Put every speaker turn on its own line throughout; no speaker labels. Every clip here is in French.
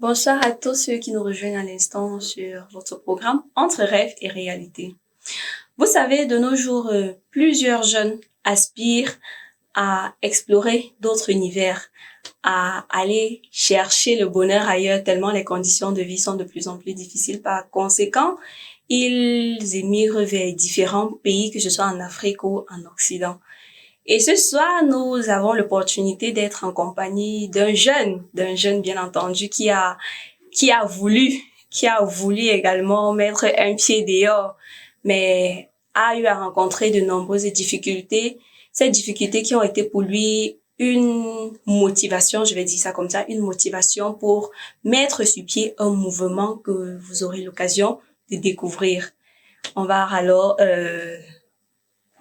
Bonsoir à tous ceux qui nous rejoignent à l'instant sur votre programme Entre rêve et réalité. Vous savez, de nos jours, plusieurs jeunes aspirent à explorer d'autres univers, à aller chercher le bonheur ailleurs tellement les conditions de vie sont de plus en plus difficiles. Par conséquent, ils émigrent vers différents pays, que ce soit en Afrique ou en Occident. Et ce soir, nous avons l'opportunité d'être en compagnie d'un jeune bien entendu, qui a voulu également mettre un pied dehors, mais a eu à rencontrer de nombreuses difficultés. Ces difficultés qui ont été pour lui une motivation, je vais dire ça comme ça, une motivation pour mettre sur pied un mouvement que vous aurez l'occasion de découvrir. On va alors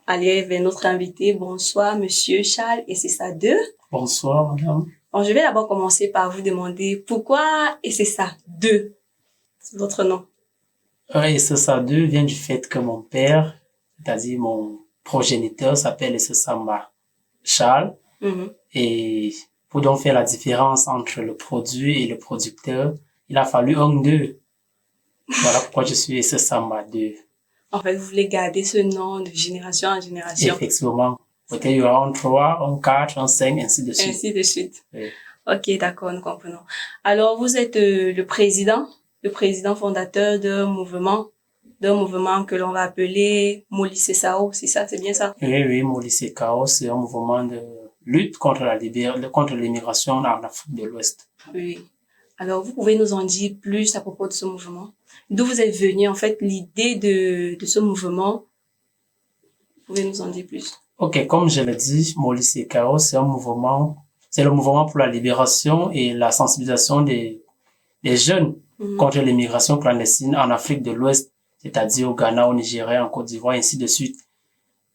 aller vers notre invité. Bonsoir, monsieur Charles, et c'est ça deux.
Bonsoir, madame.
Bon, je vais d'abord commencer par vous demander pourquoi et c'est ça deux, c'est votre nom.
Et c'est ça deux vient du fait que mon père, c'est-à-dire mon progéniteur, s'appelle Samba Charles. Et pour donc faire la différence entre le produit et le producteur, il a fallu un deux. Voilà pourquoi je suis Samba deux.
En fait, vous voulez garder ce nom de génération en génération.
Effectivement. Peut-être il y aura un 3, un 4, un 5, ainsi de suite.
Ainsi de suite.
Oui.
Ok, d'accord, nous comprenons. Alors, vous êtes le président fondateur d'un mouvement que l'on va appeler Molisé Sao, c'est ça, c'est bien ça?
Oui, Molisé Sao, c'est un mouvement de lutte contre l'immigration en Afrique de l'Ouest.
Oui. Alors, vous pouvez nous en dire plus à propos de ce mouvement? D'où vous êtes venu, en fait, l'idée de ce mouvement? Vous pouvez nous en dire plus?
Ok, comme je l'ai dit, Molisé Sao, c'est le mouvement pour la libération et la sensibilisation des jeunes contre l'immigration clandestine en Afrique de l'Ouest, c'est-à-dire au Ghana, au Nigeria, en Côte d'Ivoire, ainsi de suite.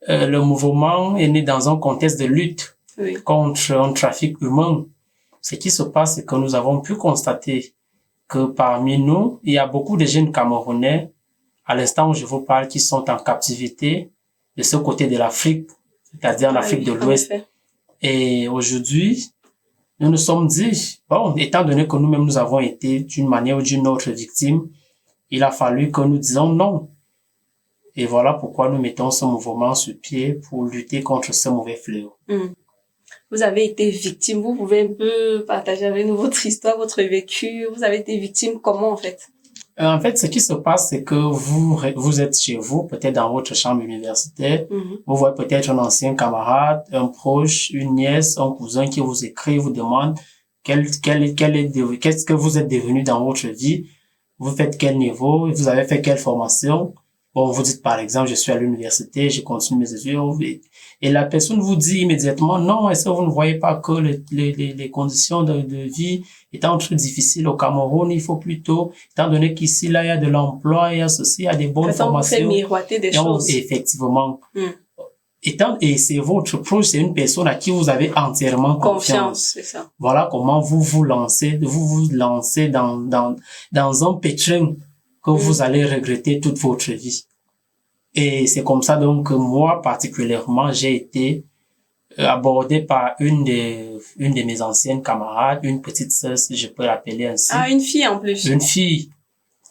Le mouvement est né dans un contexte de lutte contre un trafic humain. Ce qui se passe, c'est que nous avons pu constater que parmi nous, il y a beaucoup de jeunes Camerounais, à l'instant où je vous parle, qui sont en captivité de ce côté de l'Afrique, c'est-à-dire en Afrique de l'Ouest. Et aujourd'hui, nous nous sommes dit, bon, étant donné que nous-mêmes nous avons été d'une manière ou d'une autre victimes, il a fallu que nous disions non. Et voilà pourquoi nous mettons ce mouvement sur pied pour lutter contre ce mauvais fléau.
Vous avez été victime, vous pouvez un peu partager avec nous votre histoire, votre vécu. Vous avez été victime comment en fait?
En fait, ce qui se passe, c'est que vous êtes chez vous, peut-être dans votre chambre universitaire. Vous voyez peut-être un ancien camarade, un proche, une nièce, un cousin qui vous écrit, vous demande qu'est-ce que vous êtes devenu dans votre vie. Vous faites quel niveau, vous avez fait quelle formation. Bon, vous dites par exemple, je suis à l'université, je continue mes études. Et la personne vous dit immédiatement, non, est-ce que vous ne voyez pas que les conditions de vie étant très difficiles au Cameroun, il faut plutôt, étant donné qu'ici, là, il y a de l'emploi, il y a ceci, il y a des bonnes formations.
Vous faites miroiter des choses.
Effectivement. Et c'est votre proche, c'est une personne à qui vous avez entièrement confiance.
C'est ça.
Voilà comment vous lancez dans un pétrin que vous allez regretter toute votre vie. Et c'est comme ça donc que moi, particulièrement, j'ai été abordé par une de mes anciennes camarades, une petite sœur, si je peux l'appeler ainsi.
Ah, une fille en plus.
Une fille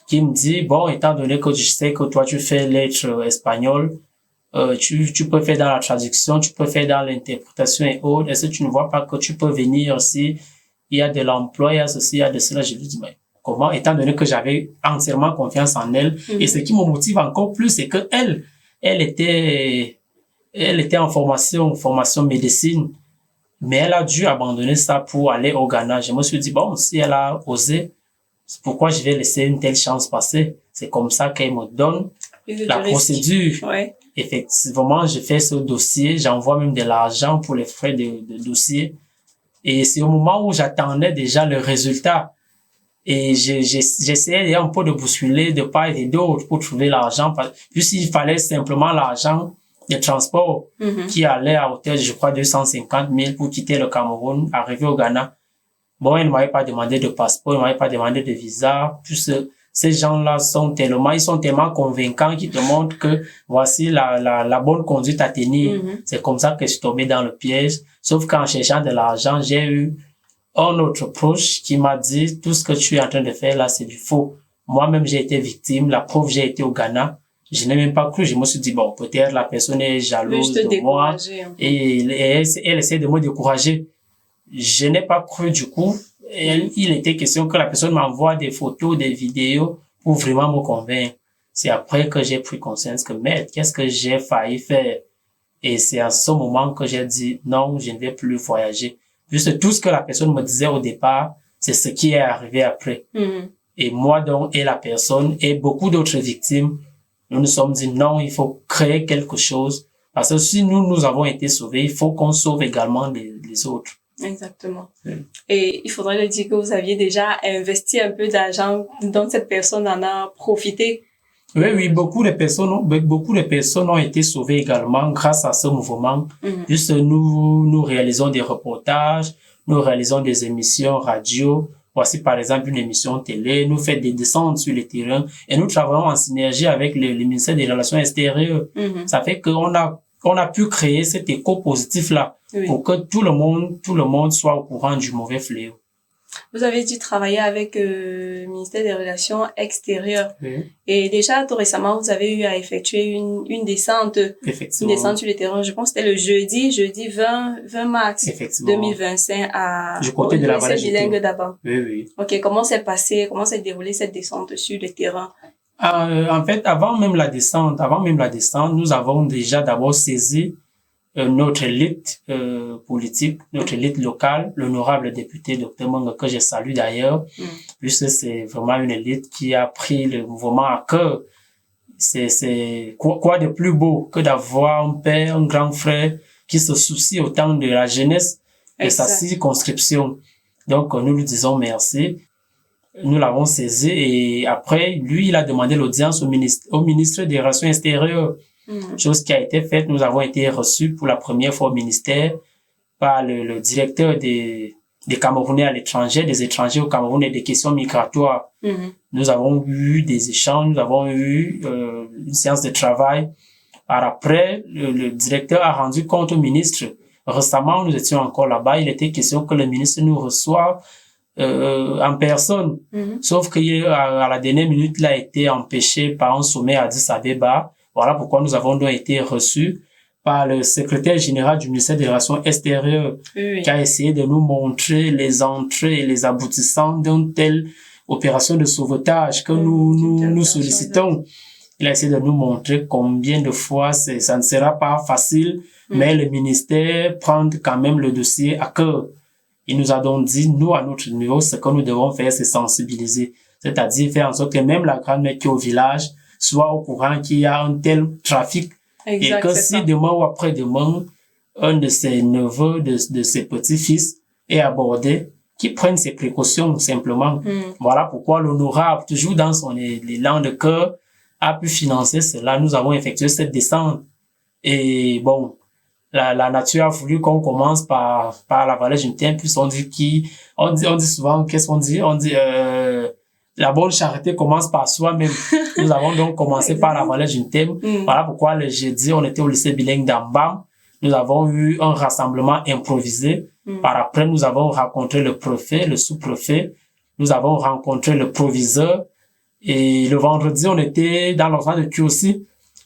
qui me dit, bon, étant donné que je sais que toi, tu fais lettres espagnoles, tu peux faire dans la traduction, tu peux faire dans l'interprétation et autres. Est-ce que tu ne vois pas que tu peux venir aussi? Il y a de l'emploi, il y a ceci, il y a de cela. Je lui dis, mais comment? Étant donné que j'avais entièrement confiance en elle. Et ce qui me motive encore plus, c'est que elle était en formation médecine. Mais elle a dû abandonner ça pour aller au Ghana. Je me suis dit, bon, si elle a osé, pourquoi je vais laisser une telle chance passer? C'est comme ça qu'elle me donne la procédure.
Ouais.
Effectivement, je fais ce dossier. J'envoie même de l'argent pour les frais de dossier. Et c'est au moment où j'attendais déjà le résultat. Et j'essayais un peu de bousculer de part et d'autre pour trouver l'argent. Puisqu'il fallait simplement l'argent de transport qui allait à hauteur, je crois, 250 000 pour quitter le Cameroun, arriver au Ghana. Bon, ils ne m'avaient pas demandé de passeport, ils ne m'avaient pas demandé de visa. Puis ces gens-là sont tellement convaincants qu'ils te montrent que voici la bonne conduite à tenir. C'est comme ça que je suis tombé dans le piège. Sauf qu'en cherchant de l'argent, j'ai eu un autre proche qui m'a dit, tout ce que tu es en train de faire là, c'est du faux. Moi-même, j'ai été victime. La preuve, j'ai été au Ghana. Je n'ai même pas cru. Je me suis dit, bon, peut-être la personne est jalouse de moi et elle essaie de me décourager. Je n'ai pas cru du coup. Il était question que la personne m'envoie des photos, des vidéos pour vraiment me convaincre. C'est après que j'ai pris conscience que, merde, qu'est-ce que j'ai failli faire? Et c'est à ce moment que j'ai dit, non, je ne vais plus voyager. Juste tout ce que la personne me disait au départ, c'est ce qui est arrivé après. Et moi donc, et la personne, et beaucoup d'autres victimes, nous nous sommes dit, non, il faut créer quelque chose. Parce que si nous avons été sauvés, il faut qu'on sauve également les autres.
Exactement. Et il faudrait le dire que vous aviez déjà investi un peu d'argent, donc cette personne en a profité.
Oui, beaucoup de personnes ont été sauvées également grâce à ce mouvement. Juste nous réalisons des reportages, nous réalisons des émissions radio. Voici par exemple une émission télé, nous faisons des descentes sur le terrain et nous travaillons en synergie avec le ministère des Relations extérieures. Ça fait qu'on a pu créer cet écho positif là pour que tout le monde soit au courant du mauvais fléau.
Vous avez dû travailler avec le ministère des Relations extérieures. Et déjà, tout récemment, vous avez eu à effectuer une descente.
Effectivement.
Une descente sur le terrain. Je pense que c'était le jeudi 20 mars 2025
du côté de la vallée
bilingue d'abord.
Oui.
Ok, comment s'est déroulée cette descente sur le terrain?
En fait, avant même la descente, nous avons déjà d'abord saisi notre élite politique, notre élite locale, l'honorable député Dr Monga, que je salue d'ailleurs, puisque c'est vraiment une élite qui a pris le mouvement à cœur. C'est quoi de plus beau que d'avoir un père, un grand frère qui se soucie autant de la jeunesse de sa circonscription. Donc nous lui disons merci. Nous l'avons saisi et après, lui, il a demandé l'audience au ministre des Relations extérieures. Chose qui a été faite, nous avons été reçus pour la première fois au ministère par le directeur des Camerounais à l'étranger, des étrangers au Cameroun et des questions migratoires. Nous avons eu des échanges, nous avons eu une séance de travail. Après, le directeur a rendu compte au ministre. Récemment, nous étions encore là-bas, il était question que le ministre nous reçoive en personne. Sauf qu'à la dernière minute, il a été empêché par un sommet à Addis Abeba. Voilà pourquoi nous avons donc été reçus par le secrétaire général du ministère des Relations extérieures qui a essayé de nous montrer les entrées et les aboutissants d'une telle opération de sauvetage que nous sollicitons. Il a essayé de nous montrer combien de fois ça ne sera pas facile, mais le ministère prend quand même le dossier à cœur. Il nous a donc dit, nous, à notre niveau, ce que nous devons faire, c'est sensibiliser. C'est-à-dire faire en sorte que même la grand-mère qui est au village soit au courant qu'il y a un tel trafic. Et que si demain ou après-demain, un de ses neveux, de ses petits-fils est abordé, qu'il prenne ses précautions, simplement. Voilà pourquoi l'honorable, toujours dans son élan de cœur, a pu financer cela. Nous avons effectué cette descente. Et bon, la nature a voulu qu'on commence par la vallée du Thème, puis on dit souvent, qu'est-ce qu'on dit? On dit, la bonne charité commence par soi-même. Nous avons donc commencé par la vallée du Thème. Voilà pourquoi le jeudi, on était au lycée bilingue d'Ambam. Nous avons eu un rassemblement improvisé. Par après, nous avons rencontré le préfet, le sous-préfet. Nous avons rencontré le proviseur. Et le vendredi, on était dans l'enceinte de QOC.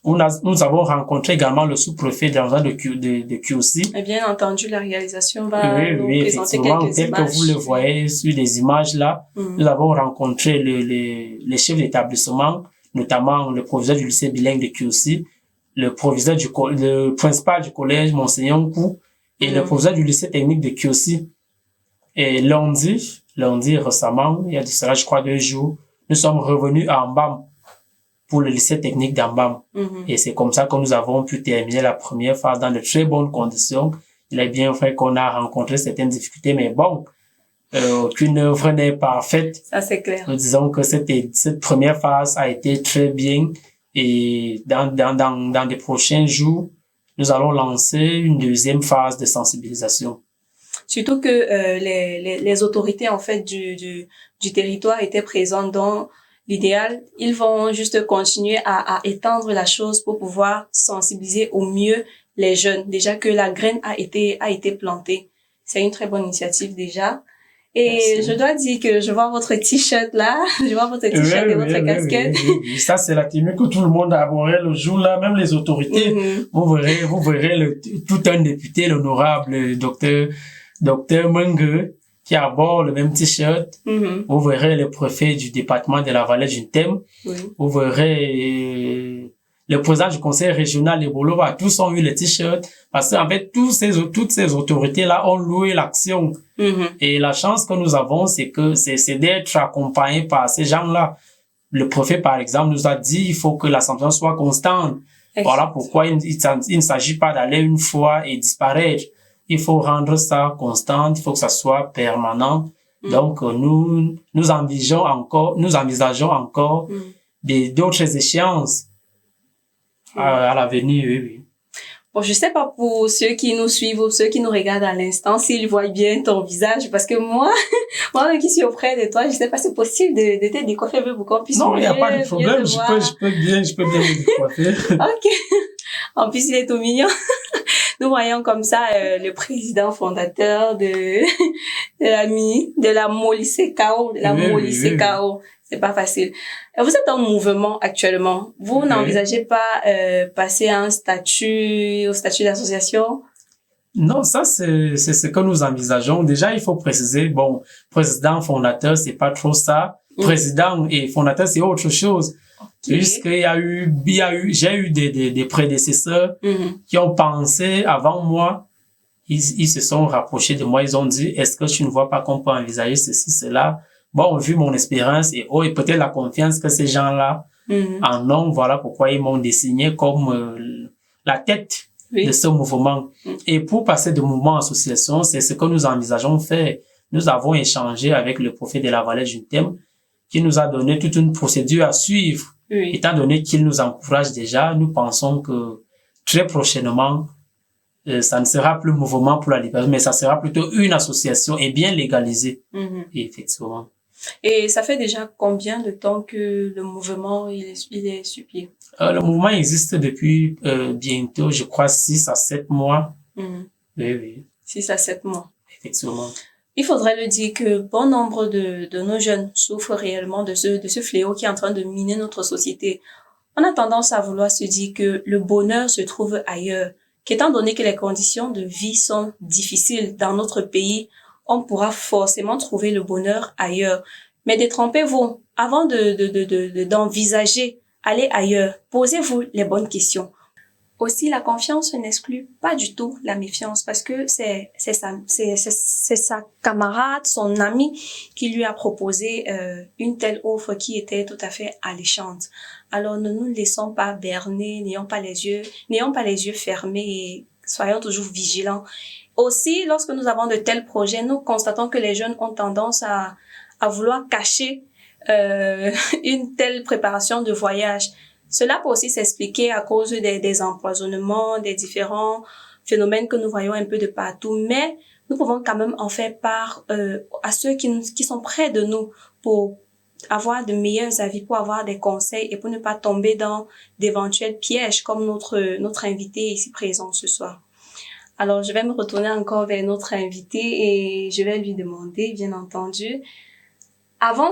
Nous avons rencontré également le sous-préfet de l'enceinte de QOC.
Et bien entendu, la réalisation va nous présenter quelques
tel
images.
Que vous le voyez sur les images là. Nous avons rencontré les chefs d'établissement, notamment le proviseur du lycée bilingue de QOC, le principal du collège, Monseigneur Nkou, et le proviseur du lycée technique de QOC. Et lundi récemment, il y a de cela, je crois, 2 jours, nous sommes revenus à Ambam pour le lycée technique d'Ambam. Et c'est comme ça que nous avons pu terminer la première phase dans de très bonnes conditions. Il est bien vrai qu'on a rencontré certaines difficultés, mais bon, aucune œuvre n'est parfaite.
Ça, c'est clair.
Nous disons que cette première phase a été très bien et dans les prochains jours, nous allons lancer une deuxième phase de sensibilisation.
Surtout que les autorités en fait du territoire étaient présentes dans l'idéal. Ils vont juste continuer à étendre la chose pour pouvoir sensibiliser au mieux les jeunes. Déjà que la graine a été plantée. C'est une très bonne initiative déjà. Et
Merci.
je dois dire que je vois votre t-shirt là, je vois votre t-shirt et votre casquette.
Oui. Ça, c'est la tenue que tout le monde a abordé le jour-là, même les autorités. Vous verrez tout un député, l'honorable docteur Menge, qui aborde le même t-shirt. Vous verrez le préfet du département de la Vallée d'Untem. Vous verrez le président du conseil régional de Bolova. Tous ont eu le t-shirt parce qu'en fait, toutes ces autorités-là ont loué l'action. Et la chance que nous avons, c'est d'être accompagnés par ces gens-là. Le préfet, par exemple, nous a dit il faut que l'ascension soit constante. Voilà pourquoi il ne s'agit pas d'aller une fois et disparaître. Il faut rendre ça constant, il faut que ça soit permanent. Donc, nous envisageons encore d'autres échéances à l'avenir, oui.
Bon, je sais pas pour ceux qui nous suivent ou ceux qui nous regardent à l'instant, s'ils voient bien ton visage, parce que moi qui suis auprès de toi, je sais pas si c'est possible de te décoiffer un peu pour qu'on puisse
Non, il n'y a pas de problème, je peux bien me décoiffer.
Ok. En plus, il est tout mignon. Nous voyons comme ça le président fondateur de la Molisecao, Molisecao. C'est pas facile. Vous êtes en mouvement actuellement. Vous n'envisagez pas passer au statut d'association?
Non, ça c'est ce que nous envisageons. Déjà, il faut préciser, président fondateur, c'est pas trop ça. Président et fondateur, c'est autre chose. Puisqu'il y a eu, j'ai eu des prédécesseurs qui ont pensé avant moi, ils se sont rapprochés de moi, ils ont dit, est-ce que tu ne vois pas qu'on peut envisager ceci, cela? Vu mon expérience et peut-être la confiance que ces gens-là en ont, voilà pourquoi ils m'ont désigné comme la tête de ce mouvement. Et pour passer de mouvement à association, c'est ce que nous envisageons faire. Nous avons échangé avec le préfet de la Vallée d'Untem, qui nous a donné toute une procédure à suivre. Étant donné qu'il nous encourage déjà, nous pensons que très prochainement, ça ne sera plus mouvement pour la libération, mais ça sera plutôt une association et bien légalisée. Effectivement.
Et ça fait déjà combien de temps que le mouvement il est sur pied?
Le mouvement existe depuis bientôt, je crois, 6 à 7 mois. Oui.
6 à 7 mois.
Effectivement.
Il faudrait le dire que bon nombre de nos jeunes souffrent réellement de ce fléau qui est en train de miner notre société. On a tendance à vouloir se dire que le bonheur se trouve ailleurs, qu'étant donné que les conditions de vie sont difficiles dans notre pays, on pourra forcément trouver le bonheur ailleurs. Mais détrompez-vous, avant d'envisager aller ailleurs, posez-vous les bonnes questions. Aussi, la confiance n'exclut pas du tout la méfiance parce que c'est sa camarade, son ami qui lui a proposé une telle offre qui était tout à fait alléchante. Alors, ne nous laissons pas berner, n'ayons pas les yeux fermés et soyons toujours vigilants. Aussi, lorsque nous avons de tels projets, nous constatons que les jeunes ont tendance à vouloir cacher une telle préparation de voyage. Cela peut aussi s'expliquer à cause des empoisonnements, des différents phénomènes que nous voyons un peu de partout. Mais nous pouvons quand même en faire part à ceux qui sont près de nous pour avoir de meilleurs avis, pour avoir des conseils et pour ne pas tomber dans d'éventuels pièges comme notre invité ici présent ce soir. Alors, je vais me retourner encore vers notre invité et je vais lui demander, bien entendu, avant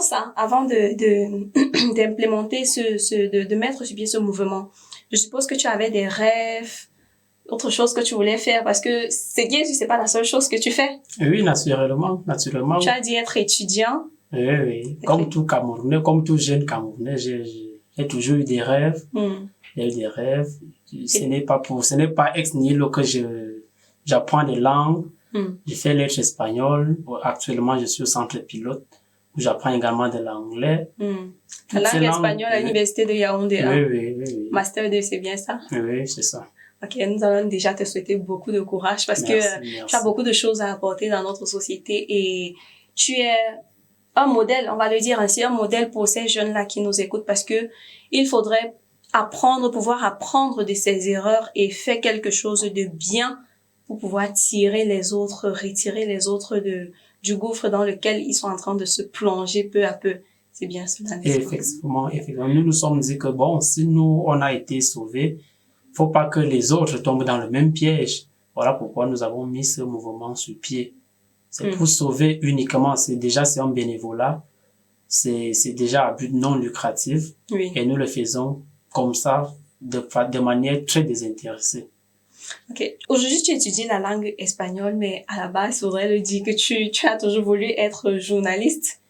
d'implémenter de mettre sur pied ce mouvement, je suppose que tu avais des rêves, autre chose que tu voulais faire parce que c'est pas la seule chose que tu fais.
Oui, naturellement.
Tu as dit être étudiant.
Oui. Comme tout Camerounais, comme tout jeune Camerounais, j'ai toujours eu des rêves. J'ai eu des rêves. Ce n'est pas ex nihilo que j'apprends des langues. Je fais lettres espagnoles. Actuellement, je suis au centre pilote. J'apprends également de l'anglais.
La langue espagnole à l'université de Yaoundé.
Oui.
Master 2, c'est bien ça?
Oui, c'est ça.
Ok, nous allons déjà te souhaiter beaucoup de courage parce que tu as beaucoup de choses à apporter dans notre société et tu es un modèle, on va le dire ainsi, un modèle pour ces jeunes-là qui nous écoutent parce que il faudrait pouvoir apprendre de ses erreurs et faire quelque chose de bien pour pouvoir retirer les autres du gouffre dans lequel ils sont en train de se plonger peu à peu. C'est bien cela.
Effectivement. Nous nous sommes dit que si nous, on a été sauvés, faut pas que les autres tombent dans le même piège. Voilà pourquoi nous avons mis ce mouvement sur pied. C'est pour sauver uniquement. C'est un bénévolat. C'est déjà à but non lucratif.
Oui.
Et nous le faisons comme ça, de manière très désintéressée.
Ok. Aujourd'hui, tu étudies la langue espagnole, mais à la base, il faudrait le dire que tu as toujours voulu être journaliste.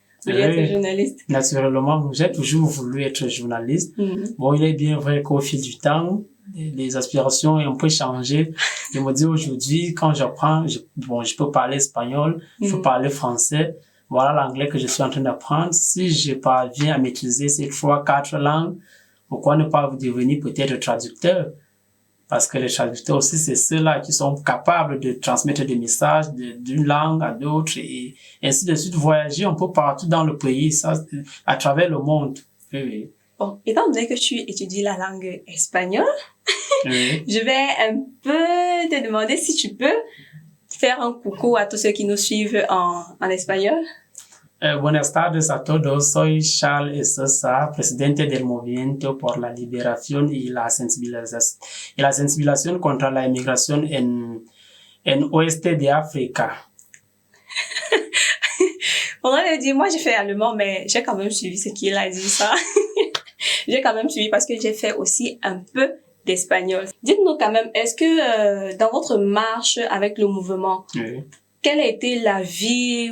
Naturellement, j'ai toujours voulu être journaliste. Bon, il est bien vrai qu'au fil du temps, les aspirations ont un peu changé. Je me dis aujourd'hui, quand j'apprends, je peux parler espagnol, je peux parler français. Voilà l'anglais que je suis en train d'apprendre. Si je parviens à maîtriser ces 3-4 langues, pourquoi ne pas devenir peut-être traducteur? Parce que les traducteurs aussi, c'est ceux-là qui sont capables de transmettre des messages d'une langue à d'autres et ainsi de suite, voyager un peu partout dans le pays, ça, à travers le monde. Oui.
Bon, étant donné que tu étudies la langue espagnole,
oui.
Je vais un peu te demander si tu peux faire un coucou à tous ceux qui nous suivent en espagnol.
Buenas tardes a todos, soy Charles Sosa, presidente del Movimiento por la Liberación y la Sensibilización contra la Inmigración en Oeste de África.
Faudrait le dire, moi j'ai fait allemand, mais j'ai quand même suivi ce qu'il a dit ça. J'ai quand même suivi parce que j'ai fait aussi un peu d'espagnol. Dites-nous quand même, est-ce que dans votre marche avec le mouvement,
Oui.
Quelle a été la vie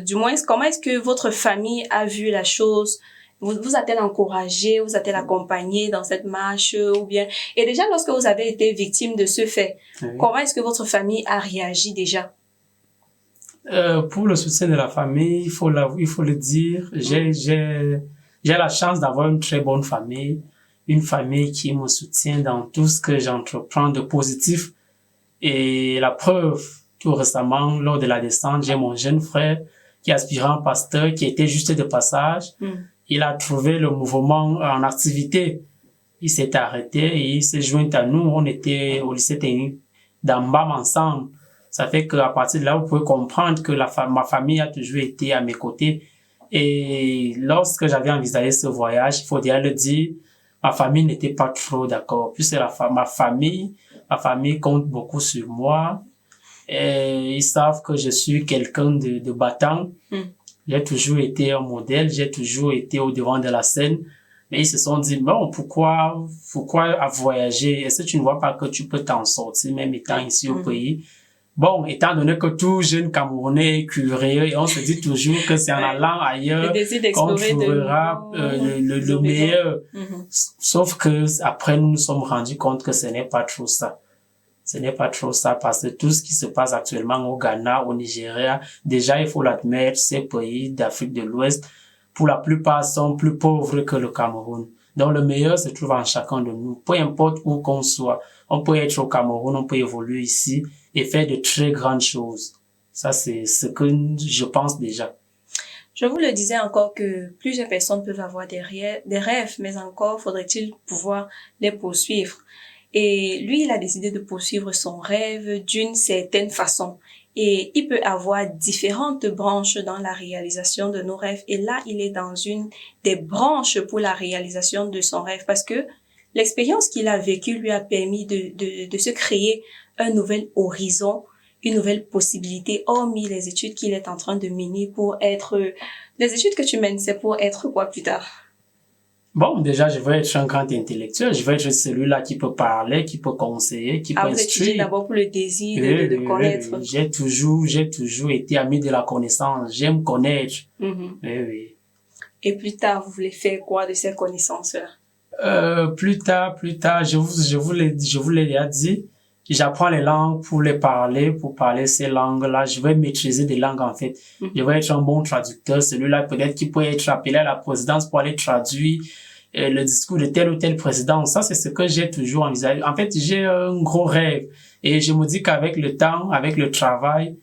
du moins, comment est-ce que votre famille a vu la chose? Vous a-t-elle encouragé, vous a-t-elle accompagné dans cette marche ou bien? Et déjà, lorsque vous avez été victime de ce fait, comment est-ce que votre famille a réagi déjà?
Pour le soutien de la famille, il faut le dire, j'ai la chance d'avoir une très bonne famille, une famille qui me soutient dans tout ce que j'entreprends de positif. Et la preuve, tout récemment, lors de la descente, j'ai mon jeune frère qui est aspirant pasteur, qui était juste de passage. Il a trouvé le mouvement en activité. Il s'est arrêté et il s'est joint à nous. On était au lycée technique d'Ambam ensemble. Ça fait qu'à partir de là, vous pouvez comprendre que ma famille a toujours été à mes côtés. Et lorsque j'avais envisagé ce voyage, il faut déjà le dire, ma famille n'était pas trop d'accord. Puisque ma famille compte beaucoup sur moi. Et ils savent que je suis quelqu'un de battant. J'ai toujours été un modèle, j'ai toujours été au devant de la scène. Mais ils se sont dit, bon, pourquoi voyager? Est-ce que tu ne vois pas que tu peux t'en sortir, même étant ici au pays? Bon, étant donné que tout jeune Camerounais est curieux, et on se dit toujours que c'est en allant ailleurs qu'on trouvera le meilleur. Sauf que après, nous nous sommes rendus compte que ce n'est pas trop ça. Ce n'est pas trop ça parce que tout ce qui se passe actuellement au Ghana, au Nigeria, déjà, il faut l'admettre, ces pays d'Afrique de l'Ouest, pour la plupart, sont plus pauvres que le Cameroun. Donc, le meilleur se trouve en chacun de nous. Peu importe où qu'on soit, on peut être au Cameroun, on peut évoluer ici et faire de très grandes choses. Ça, c'est ce que je pense déjà.
Je vous le disais encore que plusieurs personnes peuvent avoir des rêves, mais encore faudrait-il pouvoir les poursuivre. Et lui, il a décidé de poursuivre son rêve d'une certaine façon. Et il peut avoir différentes branches dans la réalisation de nos rêves. Et là, il est dans une des branches pour la réalisation de son rêve parce que l'expérience qu'il a vécue lui a permis de se créer un nouvel horizon, une nouvelle possibilité, hormis les études qu'il est en train de mener pour être... Les études que tu mènes, c'est pour être quoi plus tard?
Bon, déjà, je veux être un grand intellectuel. Je veux être celui-là qui peut parler, qui peut conseiller, qui peut instruire.
Vous étudiez d'abord pour le désir de connaître.
J'ai toujours été ami de la connaissance. J'aime connaître. Oui.
Et plus tard, vous voulez faire quoi de ces connaissances-là?
Plus tard, je vous l'ai déjà dit. J'apprends les langues pour parler ces langues-là. Je vais maîtriser des langues, en fait. Je vais être un bon traducteur, celui-là peut-être qui peut être appelé à la présidence pour aller traduire le discours de tel ou tel président. Ça, c'est ce que j'ai toujours envisagé. En fait, j'ai un gros rêve. Et je me dis qu'avec le temps, avec le travail,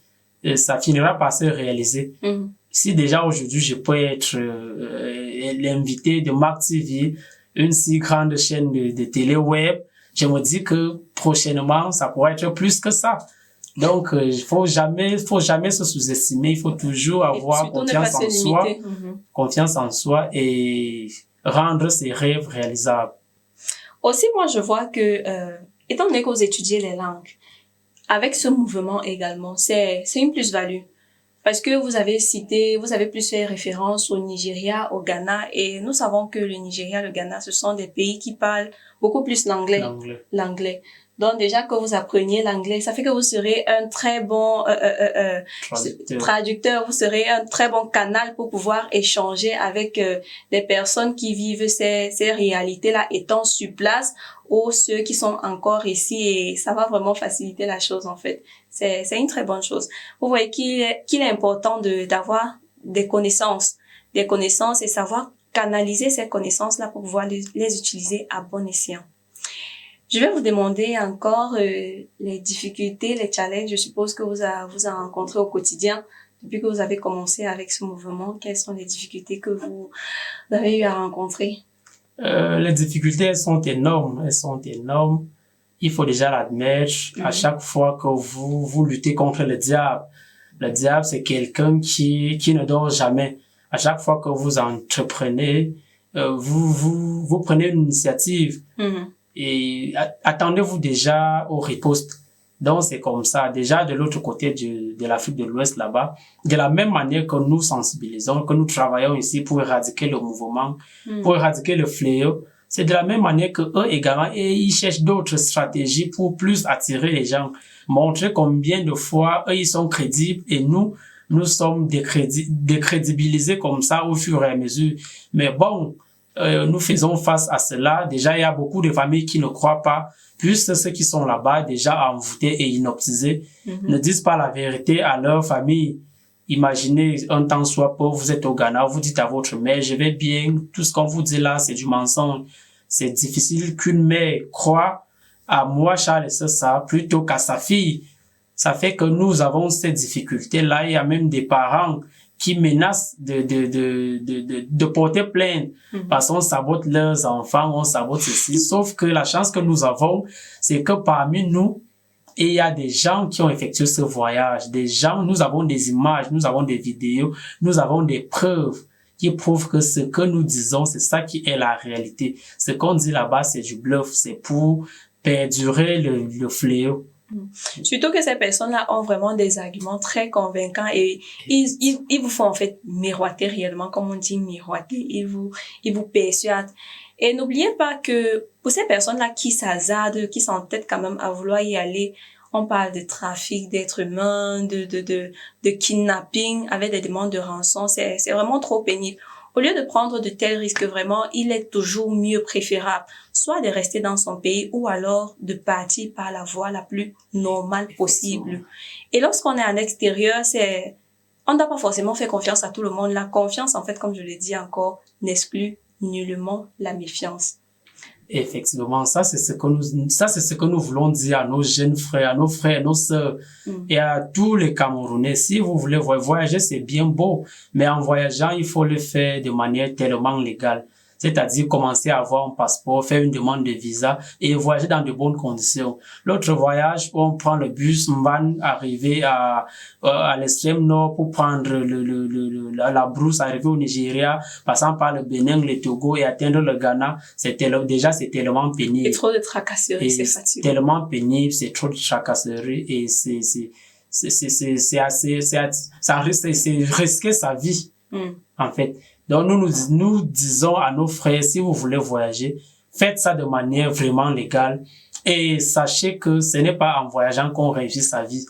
ça finira par se réaliser. Si déjà aujourd'hui, je peux être l'invité de Marc TV, une si grande chaîne de télé web, je me dis que prochainement, ça pourrait être plus que ça. Donc, il faut jamais se sous-estimer. Il faut toujours avoir confiance en soi et rendre ses rêves réalisables.
Aussi, moi, je vois que, étant donné que vous étudiez les langues, avec ce mouvement également, c'est une plus-value. Parce que vous avez plus fait référence au Nigeria, au Ghana, et nous savons que le Nigeria, le Ghana, ce sont des pays qui parlent beaucoup plus l'anglais. Donc déjà que vous appreniez l'anglais, ça fait que vous serez un très bon traducteur, vous serez un très bon canal pour pouvoir échanger avec des personnes qui vivent ces réalités-là étant sur place ou ceux qui sont encore ici, et ça va vraiment faciliter la chose en fait. C'est une très bonne chose. Vous voyez qu'il est important d'avoir des connaissances et savoir canaliser ces connaissances-là pour pouvoir les utiliser à bon escient. Je vais vous demander encore les difficultés, les challenges, je suppose que vous avez rencontrés au quotidien depuis que vous avez commencé avec ce mouvement. Quelles sont les difficultés que vous avez eu à rencontrer?
Les difficultés, elles sont énormes. Il faut déjà l'admettre. À chaque fois que vous luttez contre le diable, c'est quelqu'un qui ne dort jamais. À chaque fois que vous entreprenez, vous prenez une initiative. Et attendez-vous déjà aux ripostes. Donc c'est comme ça. Déjà de l'autre côté de l'Afrique de l'Ouest là-bas, de la même manière que nous sensibilisons, que nous travaillons ici pour éradiquer le mouvement, pour éradiquer le fléau, c'est de la même manière que eux également, et ils cherchent d'autres stratégies pour plus attirer les gens, montrer combien de fois eux ils sont crédibles et nous sommes décrédibilisés comme ça au fur et à mesure. Mais bon, nous faisons face à cela. Déjà, il y a beaucoup de familles qui ne croient pas, plus ceux qui sont là-bas, déjà envoûtés et inoptisés, ne disent pas la vérité à leur famille. Imaginez un temps soit peu, vous êtes au Ghana, vous dites à votre mère, je vais bien, tout ce qu'on vous dit là, c'est du mensonge. C'est difficile qu'une mère croie à moi, Charles, c'est ça, plutôt qu'à sa fille. Ça fait que nous avons ces difficultés-là. Il y a même des parents qui menacent de porter plainte parce qu'on sabote leurs enfants, on sabote ceci. Sauf que la chance que nous avons, c'est que parmi nous, il y a des gens qui ont effectué ce voyage. Nous avons des images, nous avons des vidéos, nous avons des preuves qui prouvent que ce que nous disons, c'est ça qui est la réalité. Ce qu'on dit là-bas, c'est du bluff, c'est pour perdurer le fléau.
Surtout que ces personnes-là ont vraiment des arguments très convaincants et ils vous font en fait miroiter réellement, comme on dit miroiter, ils vous persuadent. Et n'oubliez pas que pour ces personnes-là qui s'hasardent, qui s'entêtent quand même à vouloir y aller, on parle de trafic d'êtres humains, de kidnapping avec des demandes de rançon, c'est vraiment trop pénible. Au lieu de prendre de tels risques, vraiment, il est toujours mieux préférable soit de rester dans son pays ou alors de partir par la voie la plus normale possible. Et lorsqu'on est en extérieur, on ne doit pas forcément faire confiance à tout le monde. La confiance, en fait, comme je l'ai dit encore, n'exclut nullement la méfiance.
Effectivement, ça c'est ce que nous voulons dire à nos jeunes frères, à nos frères, à nos sœurs et à tous les Camerounais. Si vous voulez voyager, c'est bien beau, mais en voyageant, il faut le faire de manière tellement légale. C'est-à-dire commencer à avoir un passeport, faire une demande de visa et voyager dans de bonnes conditions. L'autre voyage, on prend le bus, on va arriver à l'extrême nord pour prendre la brousse, arriver au Nigeria, passant par le Bénin, le Togo et atteindre le Ghana. C'est tellement pénible.
Et trop de tracasseries, c'est fatigant.
C'est tellement pénible, c'est trop de tracasseries et c'est risquer sa vie, en fait. Donc, nous disons à nos frères, si vous voulez voyager, faites ça de manière vraiment légale et sachez que ce n'est pas en voyageant qu'on réussit sa vie.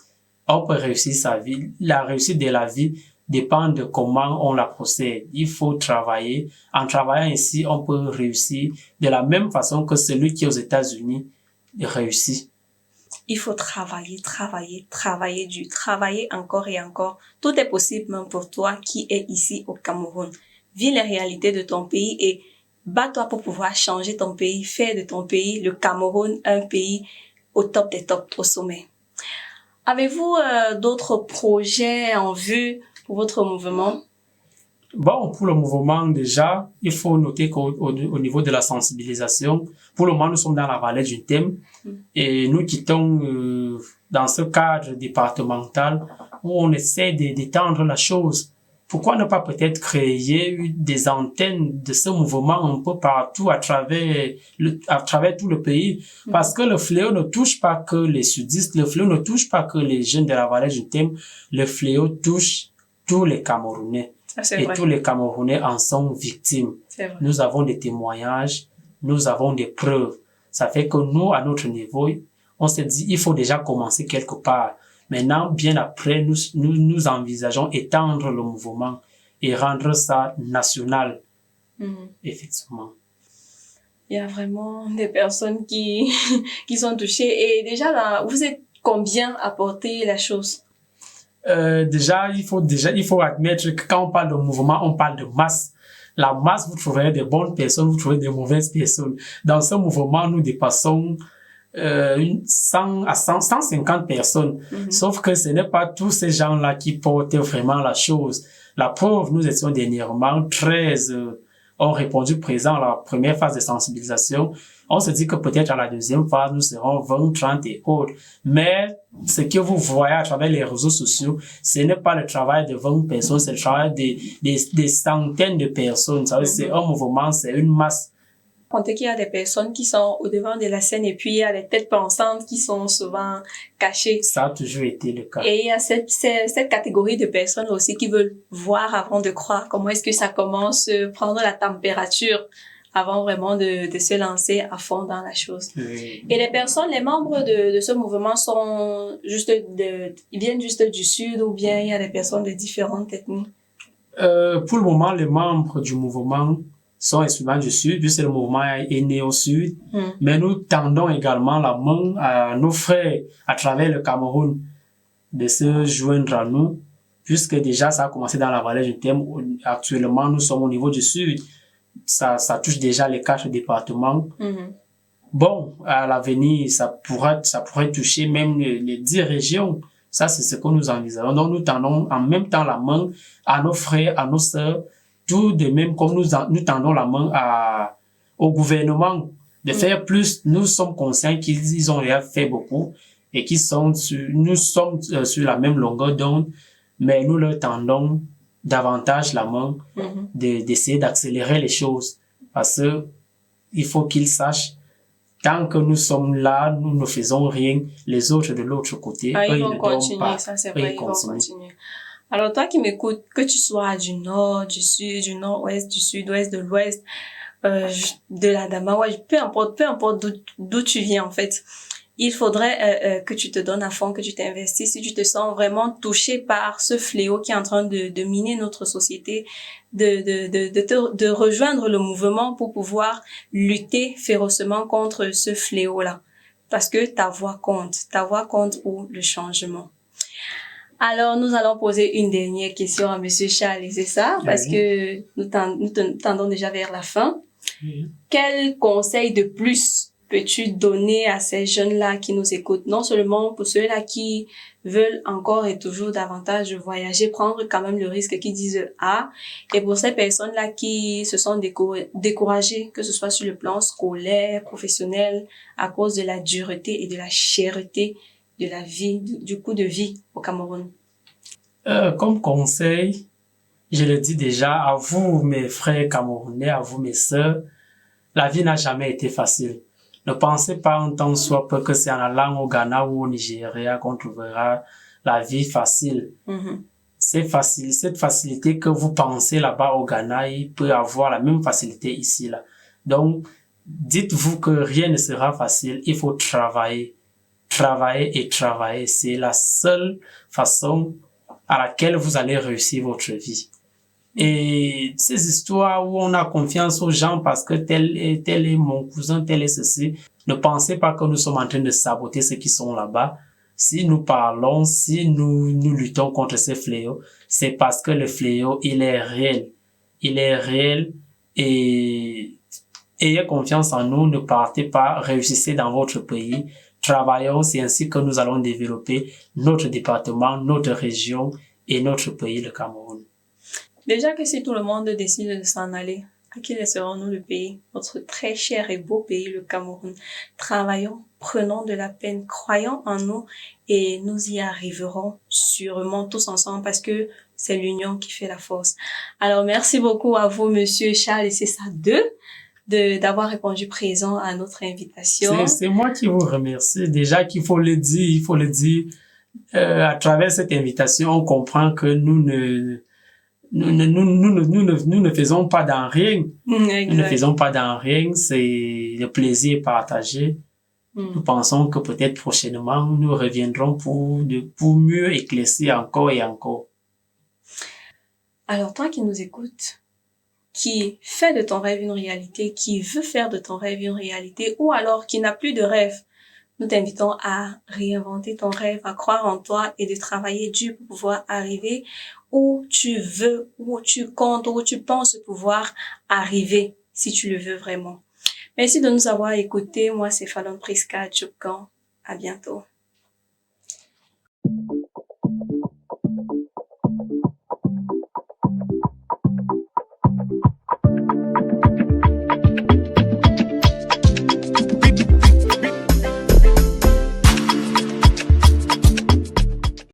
On peut réussir sa vie. La réussite de la vie dépend de comment on la procède. Il faut travailler. En travaillant ici, on peut réussir de la même façon que celui qui est aux États-Unis réussit.
Il faut travailler dur, travailler encore et encore. Tout est possible même pour toi qui es ici au Cameroun. Vis les réalités de ton pays et bats-toi pour pouvoir changer ton pays, faire de ton pays, le Cameroun, un pays au top des tops, au sommet. Avez-vous d'autres projets en vue pour votre mouvement?
Bon, pour le mouvement, déjà, il faut noter qu'au niveau de la sensibilisation, pour le moment, nous sommes dans la vallée du thème et nous quittons dans ce cadre départemental où on essaie d'étendre la chose. pourquoi ne pas peut-être créer des antennes de ce mouvement un peu partout à travers tout le pays? Parce que le fléau ne touche pas que les sudistes, le fléau ne touche pas que les jeunes de la vallée du Thème, le fléau touche tous les Camerounais.
C'est vrai.
Tous les Camerounais en sont victimes.
C'est vrai.
Nous avons des témoignages, nous avons des preuves. Ça fait que nous, à notre niveau, on s'est dit, il faut déjà commencer quelque part. Maintenant, bien après, nous envisageons étendre le mouvement et rendre ça national. Effectivement.
Il y a vraiment des personnes qui sont touchées. Et déjà, là, vous êtes combien à porter la chose?
Déjà, il faut admettre que quand on parle de mouvement, on parle de masse. La masse, vous trouverez des bonnes personnes, vous trouverez des mauvaises personnes. Dans ce mouvement, nous dépassons 150 personnes. Sauf que ce n'est pas tous ces gens-là qui portent vraiment la chose. La preuve, nous étions dernièrement 13 ont répondu présent à la première phase de sensibilisation. On se dit que peut-être à la deuxième phase, nous serons 20, 30 et autres. Mais ce que vous voyez à travers les réseaux sociaux, ce n'est pas le travail de 20 personnes, c'est le travail des centaines de personnes. Ça veut dire, c'est un mouvement, c'est une masse.
Comptez qu'il y a des personnes qui sont au devant de la scène et puis il y a les têtes pensantes qui sont souvent cachées.
Ça a toujours été le cas.
Et il y a cette catégorie de personnes aussi qui veulent voir avant de croire. Comment est-ce que ça commence, prendre la température avant vraiment de se lancer à fond dans la chose.
Oui.
Et les personnes, les membres de ce mouvement sont juste ils viennent juste du sud ou bien il y a des personnes de différentes ethnies?
Pour le moment, les membres du mouvement sont exclusivement du sud, puisque le mouvement est né au sud. Mais nous tendons également la main à nos frères à travers le Cameroun de se joindre à nous, puisque déjà ça a commencé dans la vallée du Thème. Actuellement, nous sommes au niveau du sud. Ça touche déjà les 4 départements. Bon, à l'avenir, ça pourrait toucher même les 10 régions. Ça, c'est ce que nous envisageons. Donc, nous tendons en même temps la main à nos frères, à nos sœurs, tout de même comme nous tendons la main au gouvernement de faire plus. Nous sommes conscients qu'ils ont déjà fait beaucoup et nous sommes sur la même longueur d'onde, mais nous leur tendons davantage la main d'essayer d'accélérer les choses, parce que il faut qu'ils sachent, tant que nous sommes là, nous ne faisons rien, les autres de l'autre côté,
ils vont continuer, ça c'est vrai, ils vont continuer. Alors toi qui m'écoutes, que tu sois du nord, du sud, du nord-ouest, du sud-ouest, de l'ouest, de la Damawa, peu importe d'où tu viens en fait, il faudrait que tu te donnes à fond, que tu t'investisses. Si tu te sens vraiment touché par ce fléau qui est en train de miner notre société, de rejoindre le mouvement pour pouvoir lutter férocement contre ce fléau-là. Parce que ta voix compte pour le changement. Alors, nous allons poser une dernière question à Monsieur Charles, c'est ça? Parce que nous tendons déjà vers la fin. Quel conseil de plus peux-tu donner à ces jeunes-là qui nous écoutent? Non seulement pour ceux-là qui veulent encore et toujours davantage voyager, prendre quand même le risque, qui disent A, et pour ces personnes-là qui se sont découragées, que ce soit sur le plan scolaire, professionnel, à cause de la dureté et de la cherté de la vie, du coût de vie au Cameroun.
Comme conseil, je le dis déjà à vous, mes frères camerounais, à vous, mes sœurs, la vie n'a jamais été facile. Ne pensez pas en tant soit peu que c'est en allant au Ghana ou au Nigeria qu'on trouvera la vie facile. C'est facile, cette facilité que vous pensez là-bas au Ghana, il peut avoir la même facilité ici, là. Donc, dites-vous que rien ne sera facile, il faut travailler. Travailler et travailler, c'est la seule façon à laquelle vous allez réussir votre vie. Et ces histoires où on a confiance aux gens parce que tel est mon cousin, tel est ceci, ne pensez pas que nous sommes en train de saboter ceux qui sont là-bas. Si nous parlons, si nous luttons contre ces fléaux, c'est parce que le fléau, il est réel. Il est réel et ayez confiance en nous, ne partez pas, réussissez dans votre pays. Travaillons, c'est ainsi que nous allons développer notre département, notre région et notre pays, le Cameroun.
Déjà que si tout le monde décide de s'en aller, à qui laisserons-nous le pays, notre très cher et beau pays, le Cameroun? Travaillons, prenons de la peine, croyons en nous et nous y arriverons sûrement tous ensemble parce que c'est l'union qui fait la force. Alors, merci beaucoup à vous, Monsieur Charles et c'est ça d'avoir répondu présent à notre invitation.
C'est moi qui vous remercie. Déjà qu'il faut le dire, il faut le dire. À travers cette invitation, on comprend que nous ne faisons pas dans rien.
Exact.
Nous ne faisons pas dans rien. C'est le plaisir partagé. Nous pensons que peut-être prochainement, nous reviendrons pour mieux éclaircir encore et encore.
Alors, toi qui nous écoutes, qui fait de ton rêve une réalité, qui veut faire de ton rêve une réalité, ou alors qui n'a plus de rêve, nous t'invitons à réinventer ton rêve, à croire en toi et de travailler dur pour pouvoir arriver où tu veux, où tu comptes, où tu penses pouvoir arriver, si tu le veux vraiment. Merci de nous avoir écoutés. Moi, c'est Fallon Priska Djoukkan. À bientôt.